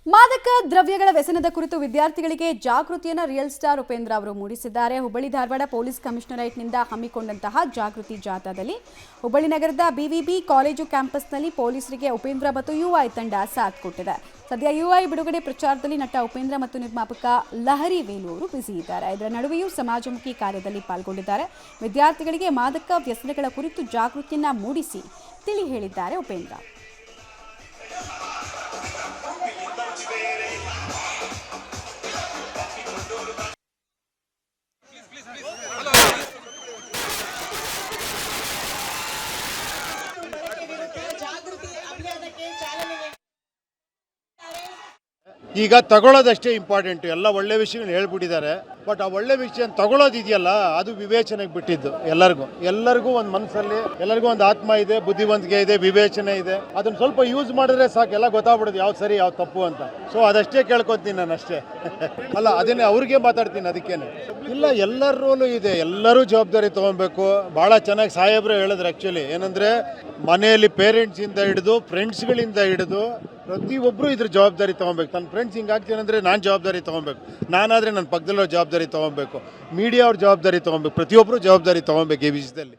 ಮಾದಕ ದ್ರವ್ಯಗಳ ವ್ಯಸನದ ಕುರಿತು ವಿದ್ಯಾರ್ಥಿಗಳಿಗೆ ಜಾಗೃತಿಯನ್ನು ರಿಯಲ್ ಸ್ಟಾರ್ ಉಪೇಂದ್ರ ಅವರು ಮೂಡಿಸಿದ್ದಾರೆ. ಹುಬ್ಬಳ್ಳಿ ಧಾರವಾಡ ಪೊಲೀಸ್ ಕಮಿಷನರೇಟ್ನಿಂದ ಹಮ್ಮಿಕೊಂಡಂತಹ ಜಾಗೃತಿ ಜಾಥಾದಲ್ಲಿ ಹುಬ್ಬಳ್ಳಿ ನಗರದ ಬಿವಿಬಿ ಕಾಲೇಜು ಕ್ಯಾಂಪಸ್ನಲ್ಲಿ ಪೊಲೀಸರಿಗೆ ಉಪೇಂದ್ರ ಮತ್ತು ಯುಐ ತಂಡ ಸಾಥ್ ಕೊಟ್ಟಿದೆ. ಸದ್ಯ ಯುಐ ಬಿಡುಗಡೆ ಪ್ರಚಾರದಲ್ಲಿ ನಟ ಉಪೇಂದ್ರ ಮತ್ತು ನಿರ್ಮಾಪಕ ಲಹರಿ ವೇಲು ಅವರು ಬ್ಯುಸಿ ಇದ್ದಾರೆ. ಇದರ ನಡುವೆಯೂ ಸಮಾಜಮುಖಿ ಕಾರ್ಯದಲ್ಲಿ ಪಾಲ್ಗೊಂಡಿದ್ದಾರೆ. ವಿದ್ಯಾರ್ಥಿಗಳಿಗೆ ಮಾದಕ ವ್ಯಸನಗಳ ಕುರಿತು ಜಾಗೃತಿಯನ್ನ ಮೂಡಿಸಿ ತಿಳಿ ಹೇಳಿದ್ದಾರೆ ಉಪೇಂದ್ರ. ಈಗ ತಗೊಳ್ಳೋದಷ್ಟೇ ಇಂಪಾರ್ಟೆಂಟು. ಎಲ್ಲ ಒಳ್ಳೆ ವಿಷಯಗಳು ಹೇಳ್ಬಿಟ್ಟಿದ್ದಾರೆ, ಬಟ್ ಆ ಒಳ್ಳೆ ವಿಷಯ ತಗೊಳ್ಳೋದಿದೆಯಲ್ಲ ಅದು ವಿವೇಚನೆಗೆ ಬಿಟ್ಟಿದ್ದು. ಎಲ್ಲರಿಗೂ ಒಂದು ಮನಸ್ಸಲ್ಲಿ ಎಲ್ಲರಿಗೂ ಒಂದು ಆತ್ಮ ಇದೆ, ಬುದ್ಧಿವಂತಿಕೆ ಇದೆ, ವಿವೇಚನೆ ಇದೆ. ಅದನ್ನ ಸ್ವಲ್ಪ ಯೂಸ್ ಮಾಡಿದ್ರೆ ಸಾಕು, ಎಲ್ಲ ಗೊತ್ತಾಗ್ಬಿಡೋದು ಯಾವ್ದು ಸರಿ ಯಾವ್ದು ತಪ್ಪು ಅಂತ. ಸೊ ಅದಷ್ಟೇ ಕೇಳ್ಕೊತೀನಿ ನಾನು ಅಷ್ಟೇ. ಅಲ್ಲ, ಅದನ್ನೇ ಅವ್ರಿಗೆ ಮಾತಾಡ್ತೀನಿ, ಅದಕ್ಕೇನೆ ಇಲ್ಲ. ಎಲ್ಲರ ರೋಲು ಇದೆ, ಎಲ್ಲರೂ ಜವಾಬ್ದಾರಿ ತೊಗೊಬೇಕು. ಭಾಳ ಚೆನ್ನಾಗಿ ಸಾಹೇಬ್ರು ಹೇಳಿದ್ರು. ಆ್ಯಕ್ಚುಲಿ ಏನಂದರೆ ಮನೆಯಲ್ಲಿ ಪೇರೆಂಟ್ಸಿಂದ ಹಿಡಿದು ಫ್ರೆಂಡ್ಸ್ಗಳಿಂದ ಹಿಡಿದು ಪ್ರತಿಯೊಬ್ಬರು ಇದ್ರ ಜವಾಬ್ದಾರಿ ತೊಗೊಬೇಕು. ನನ್ನ ಫ್ರೆಂಡ್ಸ್ ಹಿಂಗಾಗ್ತೀನಿ ಅಂದರೆ ನಾನು ಜವಾಬ್ದಾರಿ ತೊಗೊಬೇಕು, ನಾನಾದರೆ ನನ್ನ ಪಕ್ಕದಲ್ಲೋ ಜವಾಬ್ದಾರಿ ತೊಗೊಬೇಕು, ಮೀಡಿಯಾ ಅವ್ರ ಜವಾಬ್ದಾರಿ ತೊಗೊಬೇಕು, ಪ್ರತಿಯೊಬ್ಬರು ಜವಾಬ್ದಾರಿ ತೊಗೊಬೇಕು ಈ ವಿಷಯದಲ್ಲಿ.